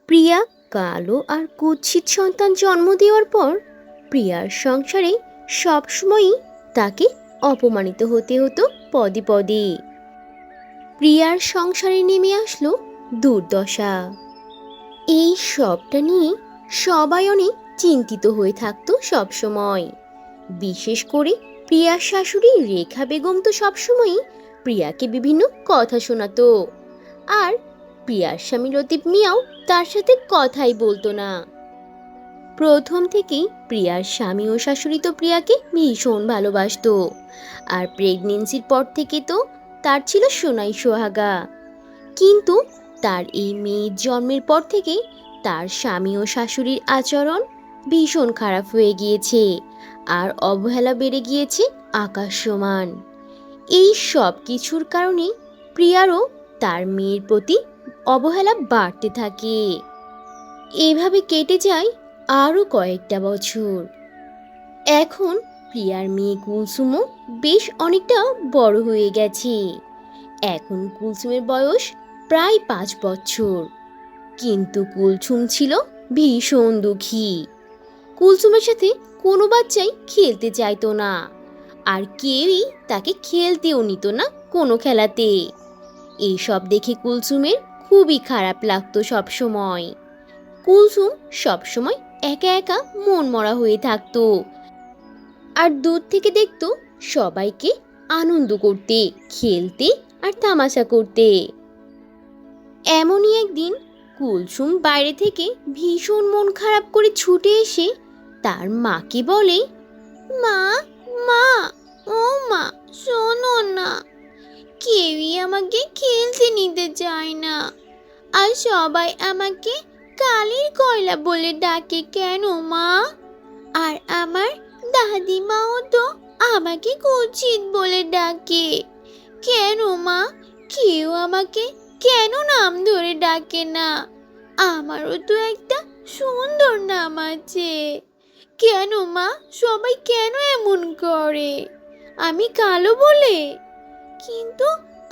প্রিয়া কালো আর কুৎসিত সন্তান জন্ম দেওয়ার পর প্রিয়ার সংসারে সবসময়ই তাকে অপমানিত হতে হতো পদে পদে। প্রিয়ার সংসারে নেমে আসলো দুর্দশা। এই সবটা নিয়ে সবাই অনেক চিন্তিত হয়ে থাকতো সবসময়। বিশেষ করে প্রিয়ার শাশুড়ি রেখা বেগম তো সবসময়ই প্রিয়াকে বিভিন্ন কথা শোনাতো। আর প্রিয়ার স্বামী লতিফ মিয়াও তার সাথে কথাই বলতো না। প্রথম থেকেই প্রিয়ার স্বামী ও শাশুড়ি তো প্রিয়াকে ভীষণ ভালোবাসতো। আর প্রেগনেন্সির পর থেকে তো তার ছিল সোনাই সোহাগা। কিন্তু তার এই মেয়ের জন্মের পর থেকেই তার স্বামী ও শাশুড়ির আচরণ ভীষণ খারাপ হয়ে গিয়েছে। আর অবহেলা বেড়ে গিয়েছে আকাশ সমান। এই সব কিছুর কারণে প্রিয়ারও তার মেয়ের প্রতি অবহেলা বাড়তে থাকে। এভাবে কেটে যায় আরও কয়েকটা বছর। এখন প্রিয়ার মেয়ে কুলসুমও বেশ অনেকটা বড় হয়ে গেছে। এখন কুলসুমের বয়স প্রায় 5 বছর। কিন্তু কুলসুম ছিল ভীষণ দুঃখী। কুলসুমের সাথে কোনো বাচ্চাই খেলতে চাইতো না। আর কেউই তাকে খেলতেও নিত না কোনো খেলাতে। এইসব দেখে কুলসুমের খুবই খারাপ লাগতো সবসময়। কুলসুম সবসময় একা একা মন মরা হয়ে থাকতো। আর দূর থেকে দেখতো সবাইকে আনন্দ করতে, খেলতে আর তামাশা করতে। এমনই একদিন কুলসুম বাইরে থেকে ভীষণ মন খারাপ করে ছুটে এসে তার মাকে বলে, মা, মা, ও মা, শোনো না, কেউই আমাকে খেলতে নিতে চায় না। আর সবাই আমাকে কালির কয়লা বলে ডাকে কেন মা? আর আমার দাদিমাও তো আমাকে কুৎসিত বলে ডাকে কেন মা? কেউ আমাকে কেন নাম ধরে ডাকে না? আমারও তো একটা সুন্দর নাম আছে। কেন মা, সবাই কেন এমন করে? আমি কালো বলে? কিন্তু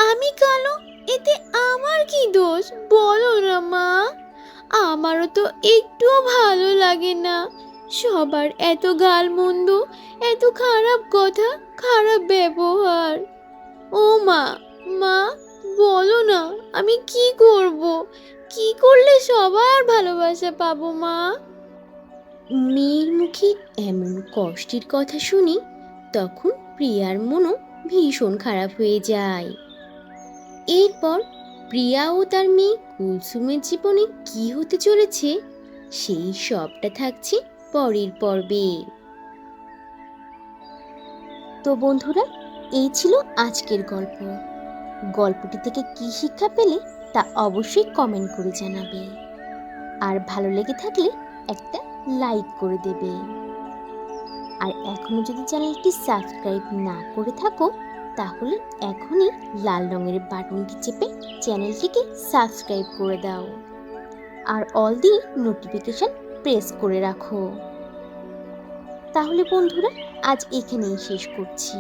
আমি কালো, এতে আমার কি দোষ বলো না মা? আমারও তো একটুও ভালো লাগে না সবার এত গালমন্দ, এত খারাপ কথা, খারাপ ব্যবহার। ও মা, মা, বলো না, আমি কি করব? কি করলে সবার ভালোবাসা পাবো মা? মেয়ের মুখে এমন কষ্টের কথা শুনি তখন প্রিয়ার মনও ভীষণ খারাপ হয়ে যায়। এরপর প্রিয়া ও তার মেয়ে কুলসুমের জীবনে কি হতে চলেছে সেই সবটা থাকছে পরের পর্বে। তো বন্ধুরা, এই ছিল আজকের গল্প। গল্পটি থেকে কি শিক্ষা পেলে তা অবশ্যই কমেন্ট করে জানাবে। আর ভালো লেগে থাকলে একটা লাইক করে দেবে। আর এখনো যদি চ্যানেলটি সাবস্ক্রাইব না করে থাকো তাহলে এখনই লাল রঙের বাটনটি চেপে চ্যানেলটিকে সাবস্ক্রাইব করে দাও। আর অল দি নোটিফিকেশন প্রেস করে রাখো। তাহলে বন্ধুরা, আজ এখানেই শেষ করছি।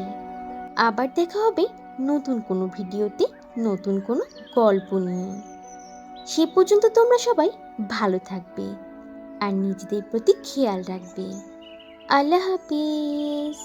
আবার দেখা হবে নতুন কোনো ভিডিওতে, নতুন কোনো গল্প নিয়ে। সে পর্যন্ত তোমরা সবাই ভালো থাকবে আর নিজেদের প্রতি খেয়াল রাখবে। আল্লাহ হাফিজ।